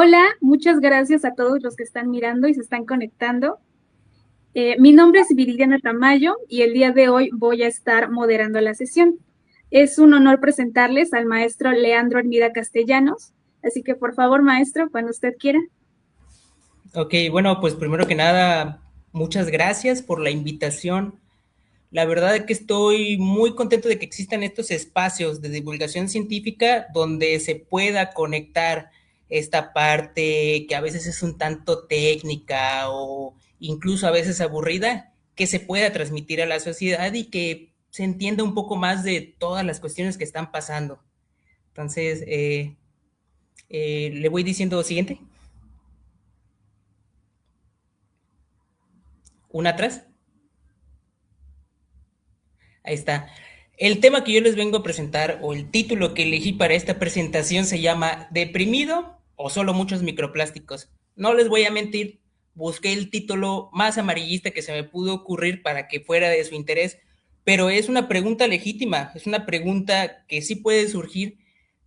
Hola, muchas gracias a todos los que están mirando y se están conectando. Mi nombre es Viridiana Tamayo y el día de hoy voy a estar moderando la sesión. Es un honor presentarles al maestro Leandro Armida Castellanos, así que por favor, maestro, cuando usted quiera. Ok, bueno, pues primero que nada, muchas gracias por la invitación. La verdad es que estoy muy contento de que existan estos espacios de divulgación científica donde se pueda conectar esta parte que a veces es un tanto técnica o incluso a veces aburrida, que se pueda transmitir a la sociedad y que se entienda un poco más de todas las cuestiones que están pasando. Entonces, le voy diciendo siguiente, una atrás. Ahí está. El tema que yo les vengo a presentar, o el título que elegí para esta presentación, se llama ¿Deprimido o solo muchos microplásticos? No les voy a mentir, busqué el título más amarillista que se me pudo ocurrir para que fuera de su interés, pero es una pregunta legítima, es una pregunta que sí puede surgir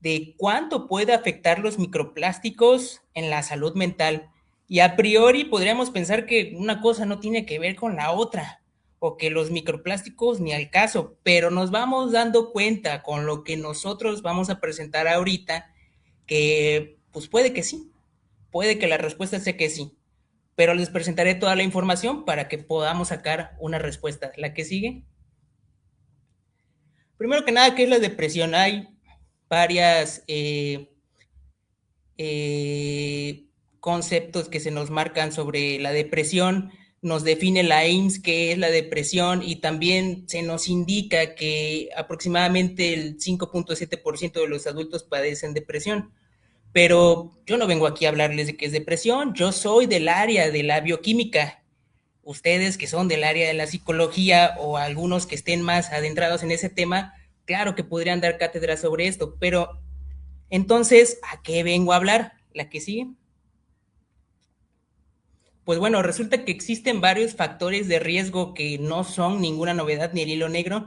de cuánto puede afectar los microplásticos en la salud mental. Y a priori podríamos pensar que una cosa no tiene que ver con la otra, o que los microplásticos ni al caso, pero nos vamos dando cuenta con lo que nosotros vamos a presentar ahorita que pues puede que sí, puede que la respuesta sea que sí, pero les presentaré toda la información para que podamos sacar una respuesta. La que sigue. Primero que nada, ¿qué es la depresión? Hay varias eh, conceptos que se nos marcan sobre la depresión, nos define la EIMS qué es la depresión y también se nos indica que aproximadamente el 5.7% de los adultos padecen depresión. Pero yo no vengo aquí a hablarles de qué es depresión, yo soy del área de la bioquímica. Ustedes que son del área de la psicología o algunos que estén más adentrados en ese tema, claro que podrían dar cátedra sobre esto, pero entonces, ¿a qué vengo a hablar? La que sigue. Pues bueno, resulta que existen varios factores de riesgo que no son ninguna novedad ni el hilo negro,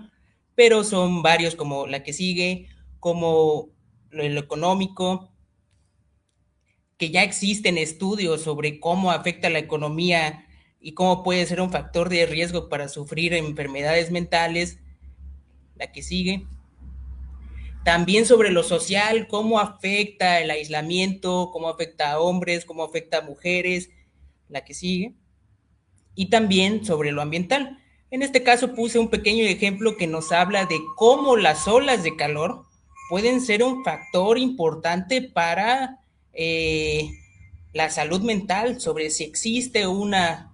pero son varios como la que sigue, como lo económico, que ya existen estudios sobre cómo afecta la economía y cómo puede ser un factor de riesgo para sufrir enfermedades mentales, la que sigue. También sobre lo social, cómo afecta el aislamiento, cómo afecta a hombres, cómo afecta a mujeres, la que sigue. Y también sobre lo ambiental. En este caso puse un pequeño ejemplo que nos habla de cómo las olas de calor pueden ser un factor importante para la salud mental, sobre si existe una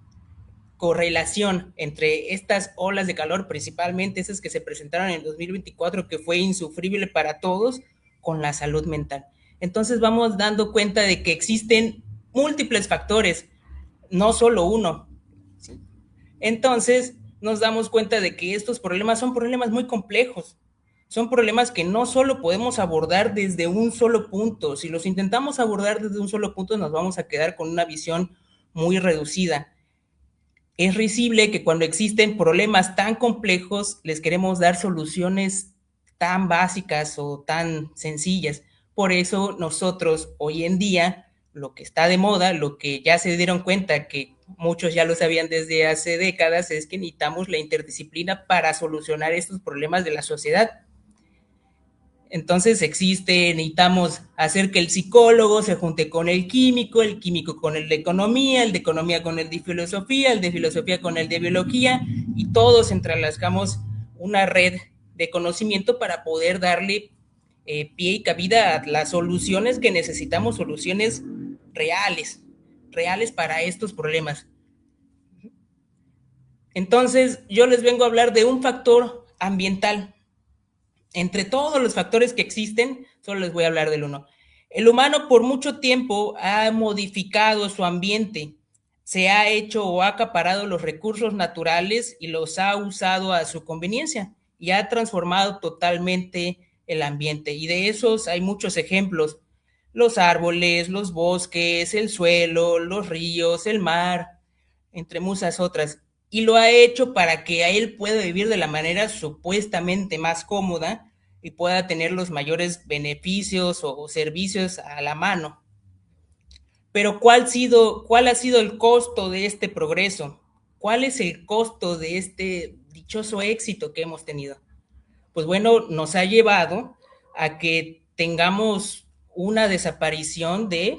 correlación entre estas olas de calor, principalmente esas que se presentaron en el 2024, que fue insufrible para todos, con la salud mental. Entonces vamos dando cuenta de que existen múltiples factores, no solo uno. ¿Sí? Entonces nos damos cuenta de que estos problemas son problemas muy complejos, son problemas que no solo podemos abordar desde un solo punto. Si los intentamos abordar desde un solo punto, nos vamos a quedar con una visión muy reducida. Es risible que cuando existen problemas tan complejos les queremos dar soluciones tan básicas o tan sencillas. Por eso nosotros hoy en día, lo que está de moda, lo que ya se dieron cuenta que muchos ya lo sabían desde hace décadas, es que necesitamos la interdisciplina para solucionar estos problemas de la sociedad. Entonces existe, necesitamos hacer que el psicólogo se junte con el químico con el de economía con el de filosofía con el de biología, y todos entrelazamos una red de conocimiento para poder darle pie y cabida a las soluciones que necesitamos, soluciones reales, reales para estos problemas. Entonces yo les vengo a hablar de un factor ambiental. Entre todos los factores que existen, solo les voy a hablar del uno. El humano por mucho tiempo ha modificado su ambiente, se ha hecho o ha acaparado los recursos naturales y los ha usado a su conveniencia y ha transformado totalmente el ambiente. Y de esos hay muchos ejemplos. Los árboles, los bosques, el suelo, los ríos, el mar, entre muchas otras. Y lo ha hecho para que a él pueda vivir de la manera supuestamente más cómoda y pueda tener los mayores beneficios o servicios a la mano. Pero ¿cuál ha sido el costo de este progreso? ¿Cuál es el costo de este dichoso éxito que hemos tenido? Pues bueno, nos ha llevado a que tengamos una desaparición de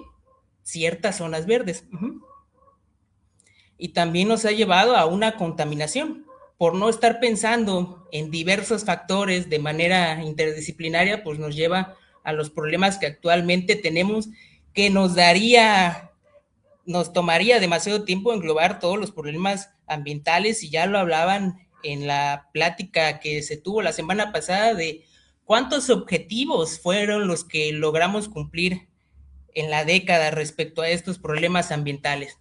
ciertas zonas verdes. Y también nos ha llevado a una contaminación. Por no estar pensando en diversos factores de manera interdisciplinaria, pues nos lleva a los problemas que actualmente tenemos, que nos tomaría demasiado tiempo englobar todos los problemas ambientales, y ya lo hablaban en la plática que se tuvo la semana pasada de cuántos objetivos fueron los que logramos cumplir en la década respecto a estos problemas ambientales.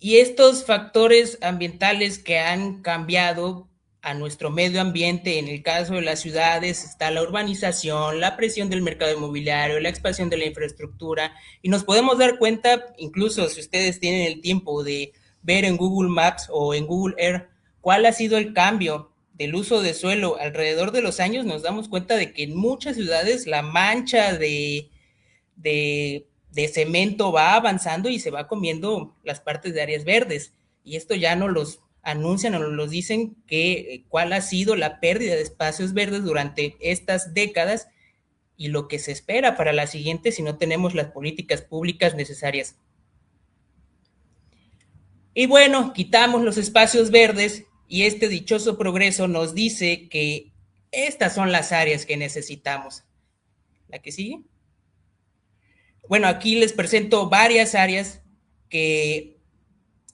Y estos factores ambientales que han cambiado a nuestro medio ambiente, en el caso de las ciudades, está la urbanización, la presión del mercado inmobiliario, la expansión de la infraestructura, y nos podemos dar cuenta, incluso si ustedes tienen el tiempo de ver en Google Maps o en Google Earth, cuál ha sido el cambio del uso de suelo alrededor de los años, nos damos cuenta de que en muchas ciudades la mancha de cemento va avanzando y se va comiendo las partes de áreas verdes. Y esto ya nos los anuncian o nos los dicen que cuál ha sido la pérdida de espacios verdes durante estas décadas y lo que se espera para la siguiente si no tenemos las políticas públicas necesarias. Y bueno, quitamos los espacios verdes y este dichoso progreso nos dice que estas son las áreas que necesitamos. ¿La que sigue? Bueno, aquí les presento varias áreas que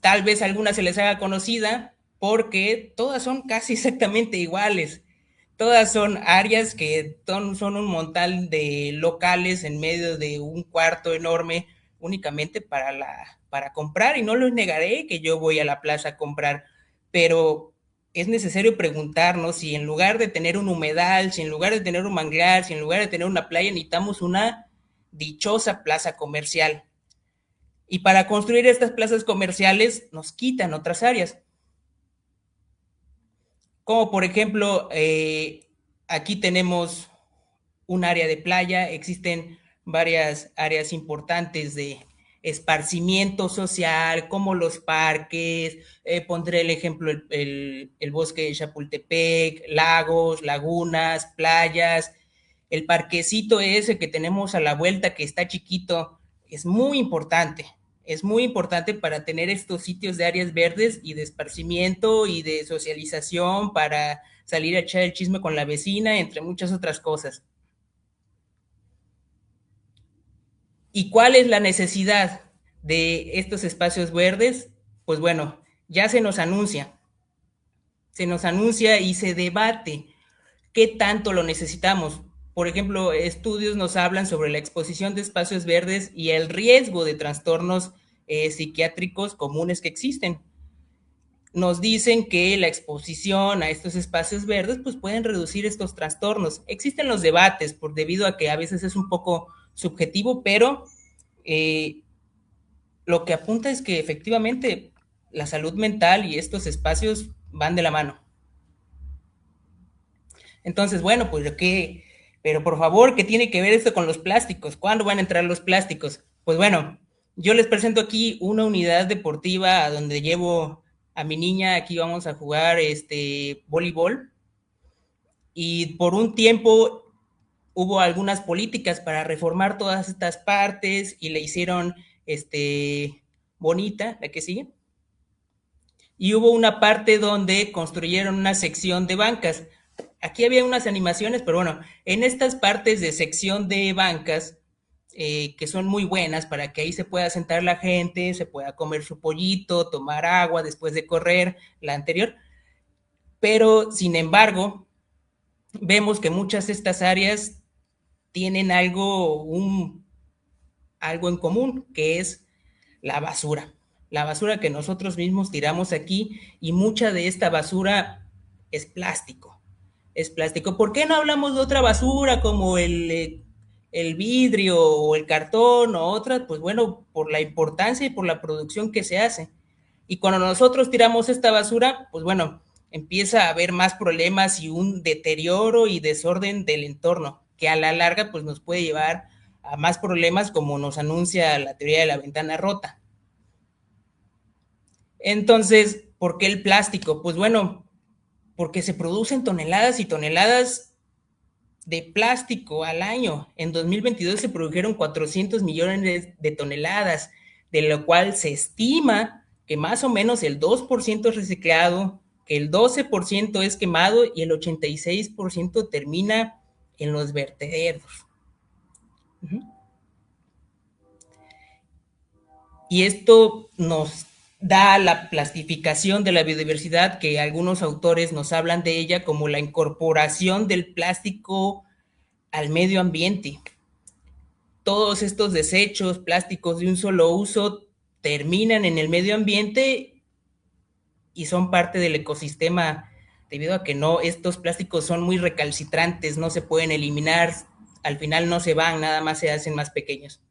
tal vez alguna se les haga conocida porque todas son casi exactamente iguales. Todas son áreas que son un montón de locales en medio de un cuarto enorme únicamente para comprar, y no les negaré que yo voy a la plaza a comprar, pero es necesario preguntarnos si en lugar de tener un humedal, si en lugar de tener un manglar, si en lugar de tener una playa, necesitamos una dichosa plaza comercial. Y para construir estas plazas comerciales nos quitan otras áreas. Como por ejemplo, aquí tenemos un área de playa, existen varias áreas importantes de esparcimiento social, como los parques, pondré el ejemplo, el bosque de Chapultepec, lagos, lagunas, playas, el parquecito ese que tenemos a la vuelta que está chiquito, es muy importante para tener estos sitios de áreas verdes y de esparcimiento y de socialización, para salir a echar el chisme con la vecina, entre muchas otras cosas. ¿Y cuál es la necesidad de estos espacios verdes? Pues bueno, ya se nos anuncia y se debate qué tanto lo necesitamos. Por ejemplo, estudios nos hablan sobre la exposición de espacios verdes y el riesgo de trastornos psiquiátricos comunes que existen. Nos dicen que la exposición a estos espacios verdes pues pueden reducir estos trastornos. Existen los debates debido a que a veces es un poco subjetivo, pero lo que apunta es que efectivamente la salud mental y estos espacios van de la mano. Entonces, bueno, pues pero por favor, ¿qué tiene que ver esto con los plásticos? ¿Cuándo van a entrar los plásticos? Pues bueno, yo les presento aquí una unidad deportiva donde llevo a mi niña. Aquí vamos a jugar voleibol, y por un tiempo hubo algunas políticas para reformar todas estas partes y le hicieron bonita, la que sigue. Y hubo una parte donde construyeron una sección de bancas. Aquí había unas animaciones, pero bueno, en estas partes de sección de bancas, que son muy buenas para que ahí se pueda sentar la gente, se pueda comer su pollito, tomar agua después de correr la anterior, pero sin embargo, vemos que muchas de estas áreas tienen algo en común, que es la basura que nosotros mismos tiramos aquí, y mucha de esta basura es plástico. ¿Por qué no hablamos de otra basura como el vidrio o el cartón o otras? Pues bueno, por la importancia y por la producción que se hace. Y cuando nosotros tiramos esta basura, pues bueno, empieza a haber más problemas y un deterioro y desorden del entorno, que a la larga pues nos puede llevar a más problemas, como nos anuncia la teoría de la ventana rota. Entonces, ¿por qué el plástico? Pues bueno, porque se producen toneladas y toneladas de plástico al año. En 2022 se produjeron 400 millones de toneladas, de lo cual se estima que más o menos el 2% es reciclado, que el 12% es quemado y el 86% termina en los vertederos. Y esto nos da la plastificación de la biodiversidad, que algunos autores nos hablan de ella como la incorporación del plástico al medio ambiente. Todos estos desechos plásticos de un solo uso terminan en el medio ambiente y son parte del ecosistema, debido a que no, estos plásticos son muy recalcitrantes, no se pueden eliminar, al final no se van, nada más se hacen más pequeños.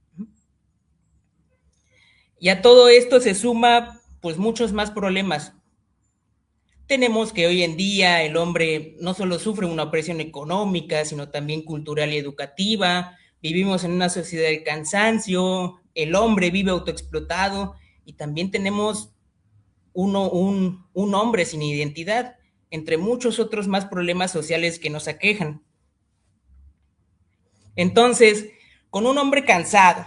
Y a todo esto se suma pues muchos más problemas. Tenemos que hoy en día el hombre no solo sufre una opresión económica, sino también cultural y educativa. Vivimos en una sociedad de cansancio, el hombre vive autoexplotado y también tenemos un hombre sin identidad, entre muchos otros más problemas sociales que nos aquejan. Entonces, con un hombre cansado,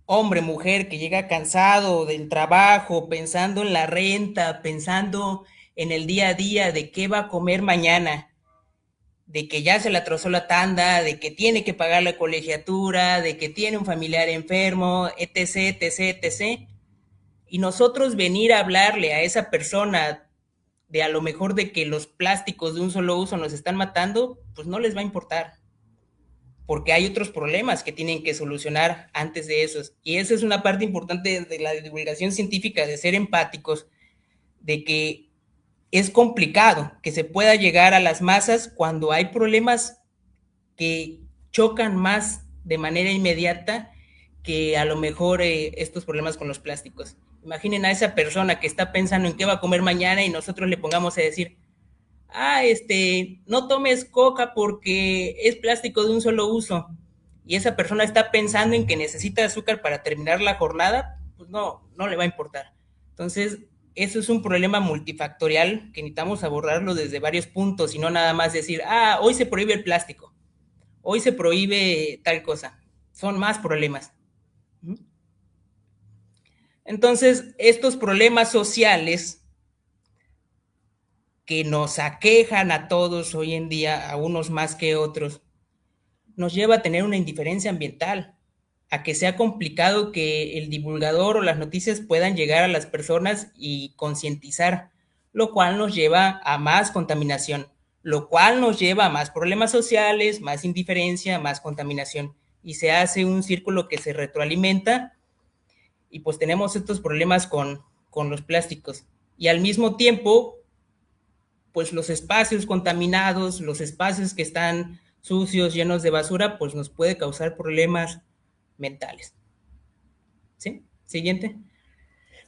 hombre, mujer que llega cansado del trabajo, pensando en la renta, pensando en el día a día de qué va a comer mañana, de que ya se le atrasó la tanda, de que tiene que pagar la colegiatura, de que tiene un familiar enfermo, etc., etc., etc. Y nosotros venir a hablarle a esa persona de a lo mejor de que los plásticos de un solo uso nos están matando, pues no les va a importar, porque hay otros problemas que tienen que solucionar antes de esos. Y esa es una parte importante de la divulgación científica, de ser empáticos, de que es complicado que se pueda llegar a las masas cuando hay problemas que chocan más de manera inmediata que a lo mejor estos problemas con los plásticos. Imaginen a esa persona que está pensando en qué va a comer mañana y nosotros le pongamos a decir, no tomes coca porque es plástico de un solo uso, y esa persona está pensando en que necesita azúcar para terminar la jornada, pues no le va a importar. Entonces, eso es un problema multifactorial que necesitamos abordarlo desde varios puntos y no nada más decir, hoy se prohíbe el plástico, hoy se prohíbe tal cosa. Son más problemas. Entonces, estos problemas sociales que nos aquejan a todos hoy en día, a unos más que otros, nos lleva a tener una indiferencia ambiental, a que sea complicado que el divulgador o las noticias puedan llegar a las personas y concientizar, lo cual nos lleva a más contaminación, lo cual nos lleva a más problemas sociales, más indiferencia, más contaminación, y se hace un círculo que se retroalimenta, y pues tenemos estos problemas con los plásticos. Y al mismo tiempo, pues los espacios contaminados, los espacios que están sucios, llenos de basura, pues nos puede causar problemas mentales. ¿Sí? Siguiente.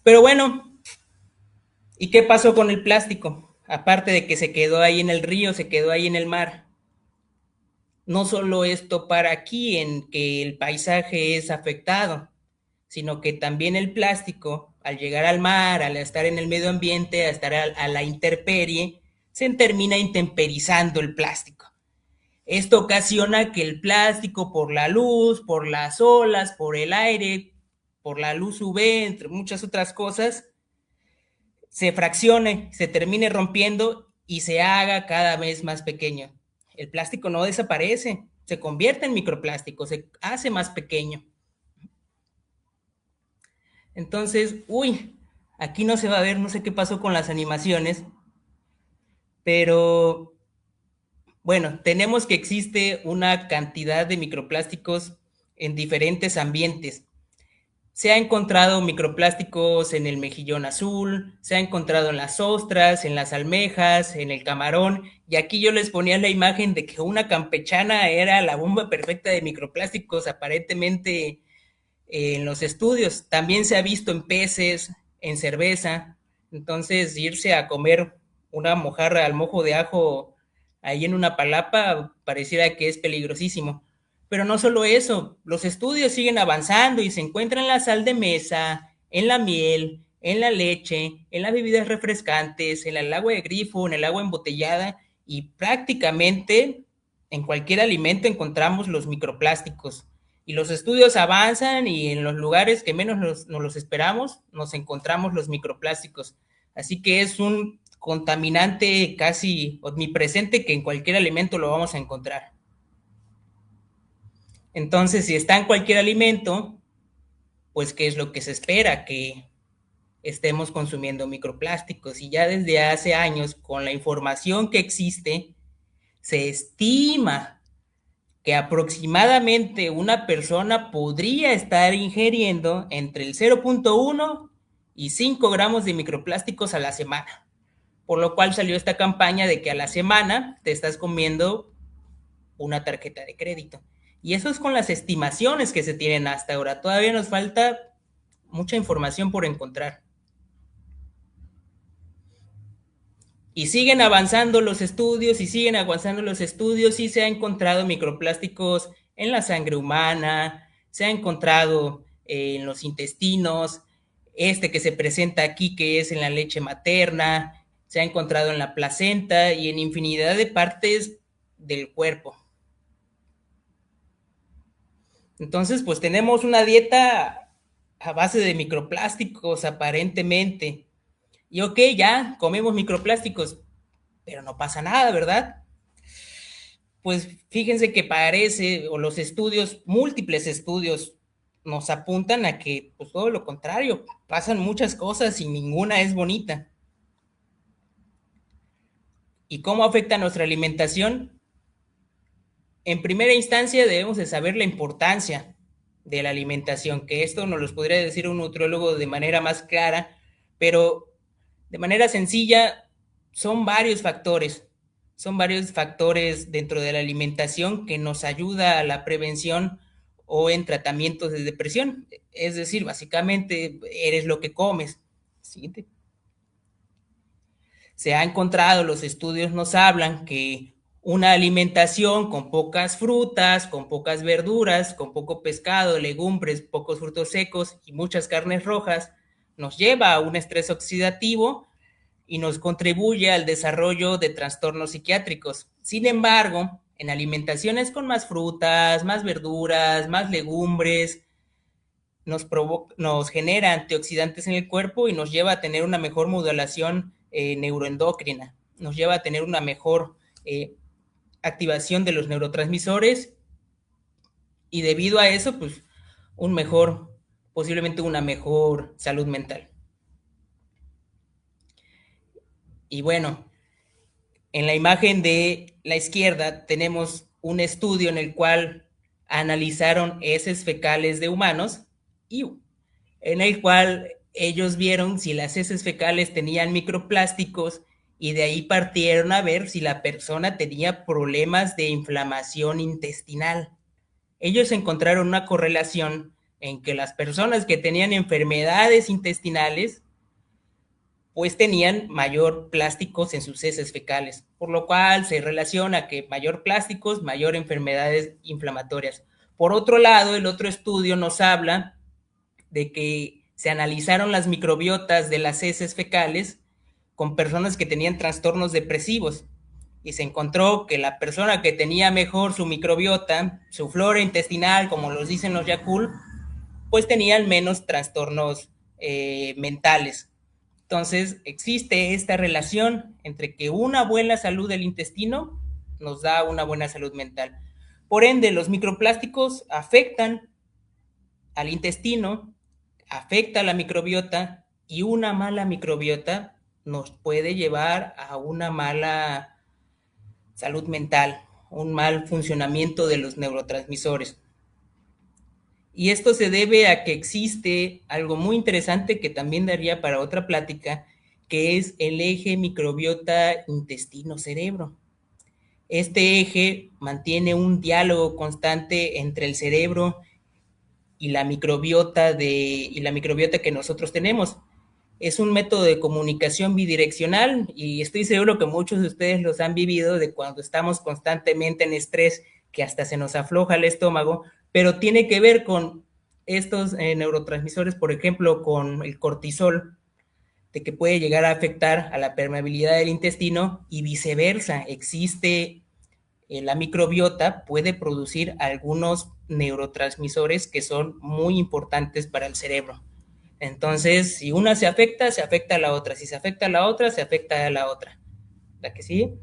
Pero bueno, ¿y qué pasó con el plástico? Aparte de que se quedó ahí en el río, se quedó ahí en el mar. No solo esto para aquí, en que el paisaje es afectado, sino que también el plástico, al llegar al mar, al estar en el medio ambiente, a estar a la intemperie, se termina intemperizando el plástico. Esto ocasiona que el plástico, por la luz, por las olas, por el aire, por la luz UV, entre muchas otras cosas, se fraccione, se termine rompiendo y se haga cada vez más pequeño. El plástico no desaparece, se convierte en microplástico, se hace más pequeño. Entonces, aquí no se va a ver, no sé qué pasó con las animaciones, pero bueno, tenemos que existe una cantidad de microplásticos en diferentes ambientes. Se ha encontrado microplásticos en el mejillón azul, se ha encontrado en las ostras, en las almejas, en el camarón, y aquí yo les ponía la imagen de que una campechana era la bomba perfecta de microplásticos, aparentemente en los estudios. También se ha visto en peces, en cerveza. Entonces, irse a comer una mojarra al mojo de ajo ahí en Unapalapa pareciera que es peligrosísimo. Pero no solo eso, los estudios siguen avanzando y se encuentran en la sal de mesa, en la miel, en la leche, en las bebidas refrescantes, en el agua de grifo, en el agua embotellada y prácticamente en cualquier alimento encontramos los microplásticos. Y los estudios avanzan y en los lugares que menos nos los esperamos nos encontramos los microplásticos. Así que es un contaminante casi omnipresente que en cualquier alimento lo vamos a encontrar. Entonces, si está en cualquier alimento, pues ¿qué es lo que se espera? Que estemos consumiendo microplásticos. Y ya desde hace años, con la información que existe, se estima que aproximadamente una persona podría estar ingiriendo entre el 0.1 y 5 gramos de microplásticos a la semana. Por lo cual salió esta campaña de que a la semana te estás comiendo una tarjeta de crédito. Y eso es con las estimaciones que se tienen hasta ahora. Todavía nos falta mucha información por encontrar. Y siguen avanzando los estudios y siguen avanzando los estudios y se ha encontrado microplásticos en la sangre humana, se ha encontrado en los intestinos, este que se presenta aquí que es en la leche materna, se ha encontrado en la placenta y en infinidad de partes del cuerpo. Entonces, pues tenemos una dieta a base de microplásticos aparentemente. Y ok, ya comemos microplásticos, pero no pasa nada, ¿verdad? Pues fíjense que parece, o los estudios, múltiples estudios, nos apuntan a que, pues todo lo contrario, pasan muchas cosas y ninguna es bonita. ¿Y cómo afecta nuestra alimentación? En primera instancia debemos de saber la importancia de la alimentación, que esto nos lo podría decir un nutriólogo de manera más clara, pero de manera sencilla son varios factores dentro de la alimentación que nos ayuda a la prevención o en tratamientos de depresión. Es decir, básicamente eres lo que comes. Siguiente. Se ha encontrado, los estudios nos hablan que una alimentación con pocas frutas, con pocas verduras, con poco pescado, legumbres, pocos frutos secos y muchas carnes rojas nos lleva a un estrés oxidativo y nos contribuye al desarrollo de trastornos psiquiátricos. Sin embargo, en alimentaciones con más frutas, más verduras, más legumbres, nos genera antioxidantes en el cuerpo y nos lleva a tener una mejor modulación neuroendocrina, nos lleva a tener una mejor activación de los neurotransmisores y debido a eso, pues posiblemente una mejor salud mental. Y bueno, en la imagen de la izquierda tenemos un estudio en el cual analizaron heces fecales de humanos y en el cual ellos vieron si las heces fecales tenían microplásticos y de ahí partieron a ver si la persona tenía problemas de inflamación intestinal. Ellos encontraron una correlación en que las personas que tenían enfermedades intestinales pues tenían mayor plásticos en sus heces fecales, por lo cual se relaciona que mayor plásticos, mayor enfermedades inflamatorias. Por otro lado, el otro estudio nos habla de que se analizaron las microbiotas de las heces fecales con personas que tenían trastornos depresivos y se encontró que la persona que tenía mejor su microbiota, su flora intestinal, como los dicen los Yakult, pues tenían menos trastornos mentales. Entonces, existe esta relación entre que una buena salud del intestino nos da una buena salud mental. Por ende, los microplásticos afectan al intestino, afecta a la microbiota y una mala microbiota nos puede llevar a una mala salud mental, un mal funcionamiento de los neurotransmisores. Y esto se debe a que existe algo muy interesante que también daría para otra plática, que es el eje microbiota intestino-cerebro. Este eje mantiene un diálogo constante entre el cerebro y la microbiota que nosotros tenemos. es un método de comunicación bidireccional y estoy seguro que muchos de ustedes los han vivido de cuando estamos constantemente en estrés, que hasta se nos afloja el estómago, pero tiene que ver con estos neurotransmisores, por ejemplo, con el cortisol, de que puede llegar a afectar a la permeabilidad del intestino y viceversa. Existe la microbiota, puede producir algunos neurotransmisores que son muy importantes para el cerebro. Entonces, si una se afecta a la otra. Si se afecta a la otra, se afecta a la otra. ¿La que sigue?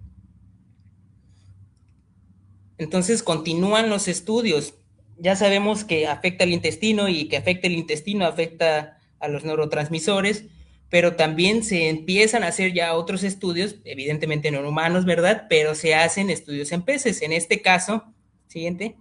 Entonces, continúan los estudios. Ya sabemos que afecta el intestino y que afecta el intestino afecta a los neurotransmisores, pero también se empiezan a hacer ya otros estudios, evidentemente no en humanos, ¿verdad? Pero se hacen estudios en peces. En este caso, siguiente,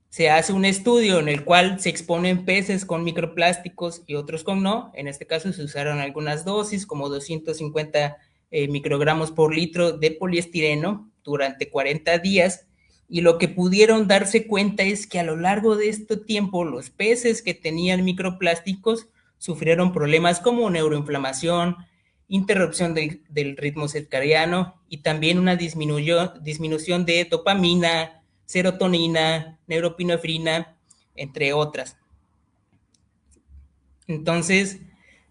se hace un estudio en el cual se exponen peces con microplásticos y otros con no. En este caso se usaron algunas dosis, como 250 microgramos por litro de poliestireno durante 40 días. Y lo que pudieron darse cuenta es que a lo largo de este tiempo los peces que tenían microplásticos sufrieron problemas como neuroinflamación, interrupción del ritmo circadiano y también una disminución de dopamina, serotonina, neuropinefrina, entre otras. Entonces,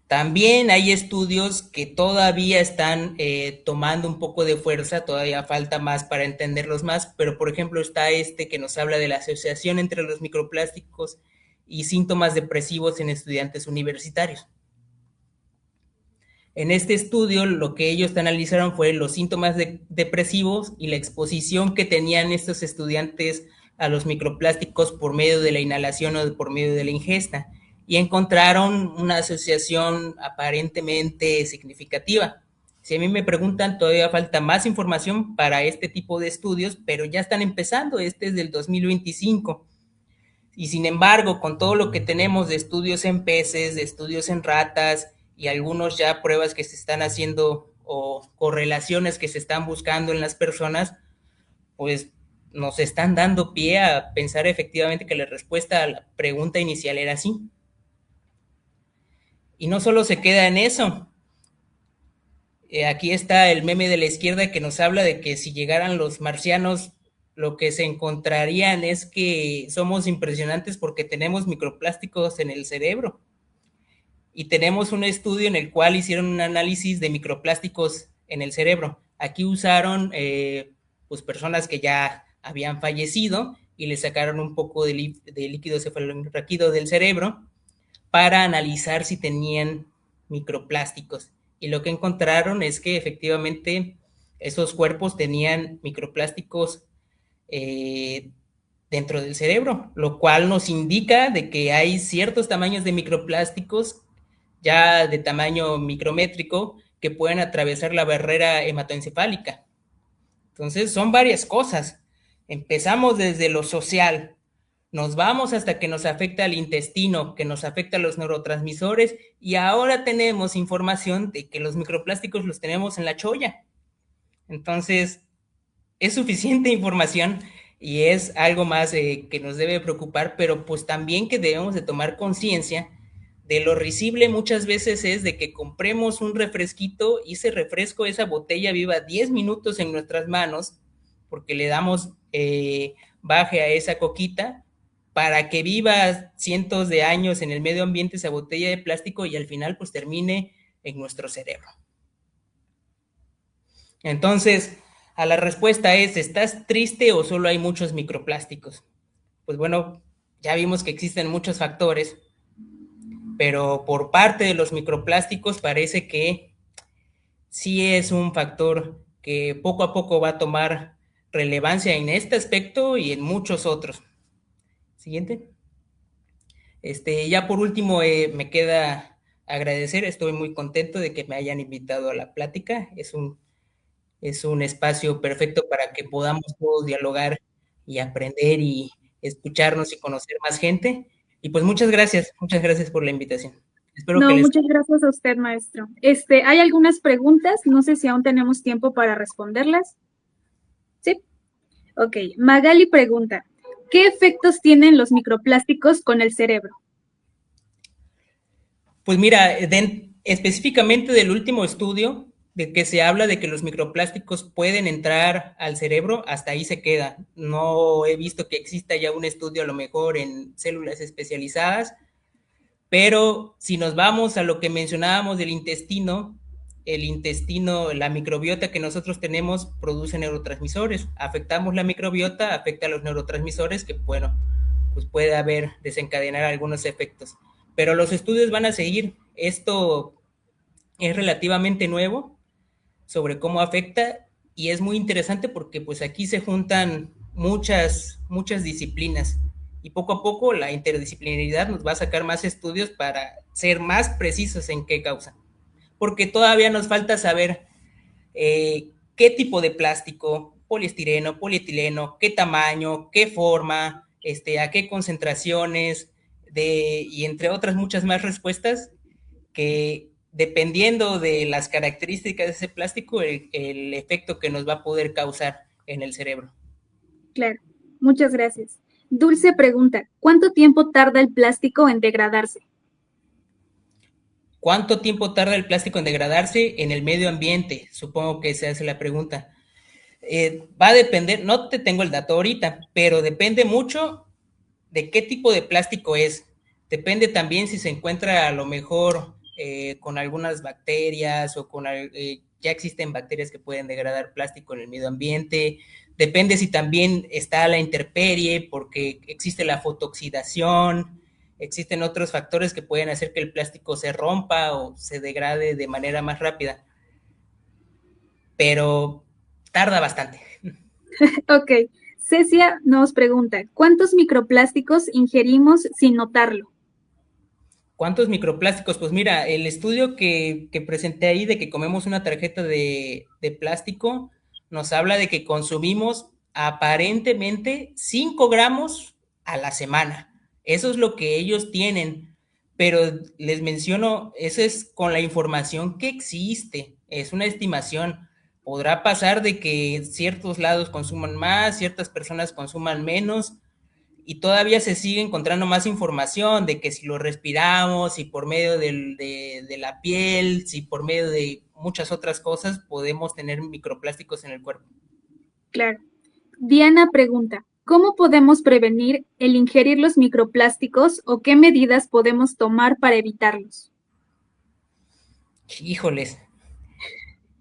también hay estudios que todavía están tomando un poco de fuerza, todavía falta más para entenderlos más, pero por ejemplo está este que nos habla de la asociación entre los microplásticos y síntomas depresivos en estudiantes universitarios. En este estudio, lo que ellos analizaron fue los síntomas depresivos y la exposición que tenían estos estudiantes a los microplásticos por medio de la inhalación o por medio de la ingesta, y encontraron una asociación aparentemente significativa. Si a mí me preguntan, todavía falta más información para este tipo de estudios, pero ya están empezando, este es del 2025. Y sin embargo, con todo lo que tenemos de estudios en peces, de estudios en ratas y algunos ya pruebas que se están haciendo o correlaciones que se están buscando en las personas, pues nos están dando pie a pensar efectivamente que la respuesta a la pregunta inicial era sí. Y no solo se queda en eso. Aquí está el meme de la izquierda que nos habla de que si llegaran los marcianos, lo que se encontrarían es que somos impresionantes porque tenemos microplásticos en el cerebro. Y tenemos un estudio en el cual hicieron un análisis de microplásticos en el cerebro. Aquí usaron pues personas que ya habían fallecido y le sacaron un poco de líquido cefalorraquídeo del cerebro para analizar si tenían microplásticos. Y lo que encontraron es que efectivamente esos cuerpos tenían microplásticos dentro del cerebro, lo cual nos indica de que hay ciertos tamaños de microplásticos ya de tamaño micrométrico que pueden atravesar la barrera hematoencefálica. Entonces son varias cosas. Empezamos desde lo social, nos vamos hasta que nos afecta al intestino, que nos afecta a los neurotransmisores, y ahora tenemos información de que los microplásticos los tenemos en la cholla. Entonces, es suficiente información y es algo más que nos debe preocupar, pero pues también que debemos de tomar conciencia de lo risible muchas veces es de que compremos un refresquito y ese refresco, esa botella viva 10 minutos en nuestras manos, porque le damos baje a esa coquita, para que viva cientos de años en el medio ambiente esa botella de plástico y al final pues termine en nuestro cerebro. Entonces, a la respuesta es, ¿estás triste o solo hay muchos microplásticos? Pues bueno, ya vimos que existen muchos factores, pero por parte de los microplásticos parece que sí es un factor que poco a poco va a tomar relevancia en este aspecto y en muchos otros. Siguiente. Ya por último, me queda agradecer, estoy muy contento de que me hayan invitado a la plática, es un espacio perfecto para que podamos todos dialogar y aprender y escucharnos y conocer más gente. Y pues muchas gracias por la invitación. Espero que No, les... muchas gracias a usted, maestro. Hay algunas preguntas, no sé si aún tenemos tiempo para responderlas. Sí. Ok, Magali pregunta, ¿qué efectos tienen los microplásticos con el cerebro? Pues mira, Específicamente del último estudio, de que se habla de que los microplásticos pueden entrar al cerebro, hasta ahí se queda. No he visto que exista ya un estudio a lo mejor en células especializadas, pero si nos vamos a lo que mencionábamos del intestino, el intestino, la microbiota que nosotros tenemos produce neurotransmisores. Afectamos la microbiota, afecta a los neurotransmisores que, bueno, pues puede haber, desencadenar algunos efectos. Pero los estudios van a seguir. Esto es relativamente nuevo sobre cómo afecta y es muy interesante porque pues aquí se juntan muchas disciplinas y poco a poco la interdisciplinaridad nos va a sacar más estudios para ser más precisos en qué causa. Porque todavía nos falta saber qué tipo de plástico, poliestireno, polietileno, qué tamaño, qué forma, a qué concentraciones, y entre otras muchas más respuestas que dependiendo de las características de ese plástico, el efecto que nos va a poder causar en el cerebro. Claro, muchas gracias. Dulce pregunta, ¿cuánto tiempo tarda el plástico en degradarse? ¿Cuánto tiempo tarda el plástico en degradarse en el medio ambiente? Supongo que se hace la pregunta. Va a depender, no te tengo el dato ahorita, pero depende mucho de qué tipo de plástico es. Depende también si se encuentra a lo mejor con algunas bacterias o ya existen bacterias que pueden degradar plástico en el medio ambiente. Depende si también está la intemperie, porque existe la fotooxidación, existen otros factores que pueden hacer que el plástico se rompa o se degrade de manera más rápida. Pero tarda bastante. Ok, Cecia nos pregunta, ¿cuántos microplásticos ingerimos sin notarlo? ¿Cuántos microplásticos? Pues mira, el estudio que presenté ahí de que comemos una tarjeta de plástico nos habla de que consumimos aparentemente 5 gramos a la semana. Eso es lo que ellos tienen, pero les menciono, eso es con la información que existe, es una estimación. Podrá pasar de que ciertos lados consuman más, ciertas personas consuman menos, y todavía se sigue encontrando más información de que si lo respiramos, si por medio de la piel, si por medio de muchas otras cosas podemos tener microplásticos en el cuerpo. Claro. Diana pregunta, ¿cómo podemos prevenir el ingerir los microplásticos o qué medidas podemos tomar para evitarlos? Híjoles,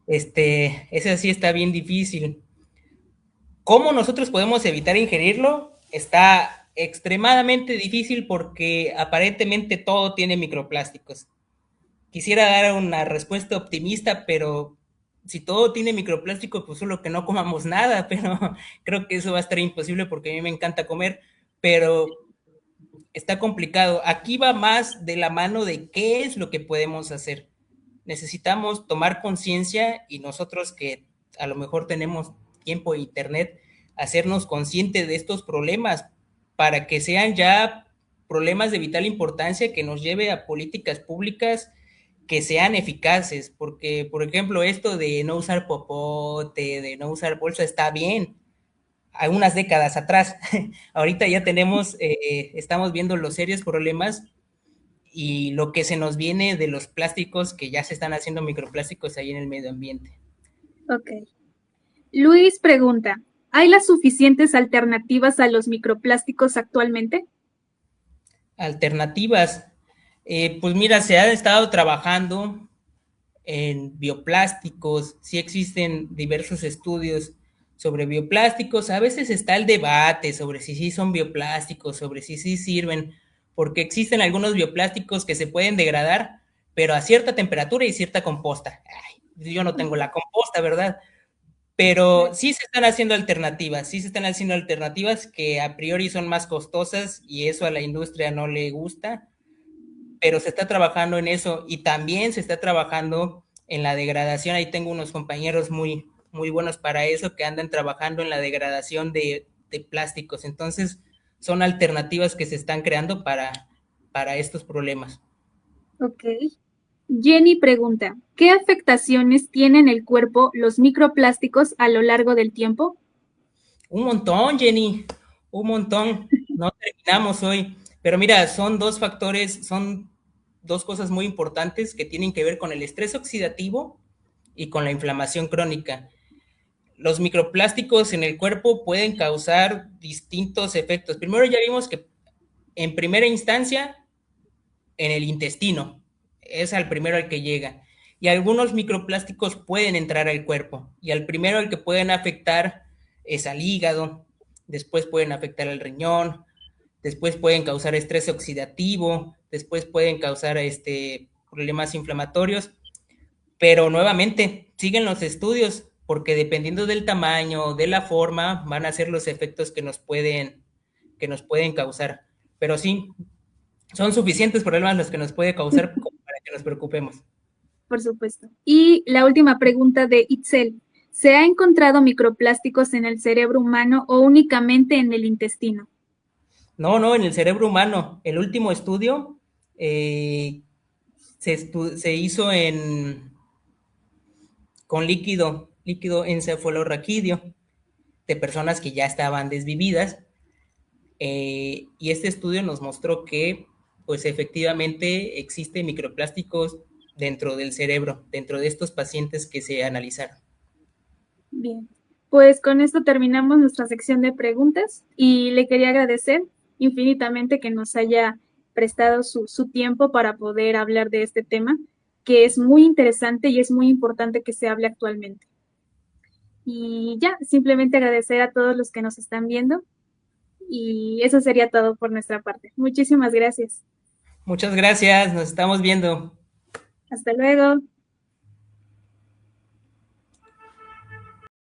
ese sí está bien difícil. ¿Cómo nosotros podemos evitar ingerirlo? Está extremadamente difícil porque aparentemente todo tiene microplásticos. Quisiera dar una respuesta optimista, pero si todo tiene microplástico, pues solo que no comamos nada, pero creo que eso va a estar imposible porque a mí me encanta comer, pero está complicado. Aquí va más de la mano de qué es lo que podemos hacer. Necesitamos tomar conciencia y nosotros que a lo mejor tenemos tiempo e internet, hacernos conscientes de estos problemas para que sean ya problemas de vital importancia que nos lleve a políticas públicas que sean eficaces, porque, por ejemplo, esto de no usar popote, de no usar bolsa, está bien, algunas décadas atrás. Ahorita ya estamos viendo los serios problemas y lo que se nos viene de los plásticos, que ya se están haciendo microplásticos ahí en el medio ambiente. Ok. Luis pregunta, ¿hay las suficientes alternativas a los microplásticos actualmente? Alternativas. Pues mira, se ha estado trabajando en bioplásticos, sí existen diversos estudios sobre bioplásticos, a veces está el debate sobre si sí son bioplásticos, sobre si sí sirven, porque existen algunos bioplásticos que se pueden degradar, pero a cierta temperatura y cierta composta. Ay, yo no tengo la composta, ¿verdad? Pero sí se están haciendo alternativas que a priori son más costosas y eso a la industria no le gusta, pero se está trabajando en eso y también se está trabajando en la degradación. Ahí tengo unos compañeros muy buenos para eso que andan trabajando en la degradación de plásticos. Entonces, son alternativas que se están creando para estos problemas. Ok. Jenny pregunta, ¿qué afectaciones tienen el cuerpo los microplásticos a lo largo del tiempo? Un montón, Jenny, un montón. No terminamos hoy. Pero mira, son dos factores, son dos cosas muy importantes que tienen que ver con el estrés oxidativo y con la inflamación crónica. Los microplásticos en el cuerpo pueden causar distintos efectos. Primero ya vimos que en primera instancia en el intestino, es al primero al que llega. Y algunos microplásticos pueden entrar al cuerpo. Y al primero al que pueden afectar es al hígado, después pueden afectar al riñón, después pueden causar estrés oxidativo, después pueden causar problemas inflamatorios, pero nuevamente siguen los estudios porque dependiendo del tamaño, de la forma, van a ser los efectos que nos pueden causar. Pero sí, son suficientes problemas los que nos puede causar como para que nos preocupemos. Por supuesto. Y la última pregunta de Itzel. ¿Se ha encontrado microplásticos en el cerebro humano o únicamente en el intestino? No, no, en el cerebro humano. El último estudio se hizo con líquido encefalorraquídeo de personas que ya estaban desvividas. Y este estudio nos mostró que, pues efectivamente, existen microplásticos dentro del cerebro, dentro de estos pacientes que se analizaron. Bien, pues con esto terminamos nuestra sección de preguntas y le quería agradecer infinitamente que nos haya prestado su tiempo para poder hablar de este tema, que es muy interesante y es muy importante que se hable actualmente. Y ya, simplemente agradecer a todos los que nos están viendo y eso sería todo por nuestra parte. Muchísimas gracias. Muchas gracias, nos estamos viendo. Hasta luego.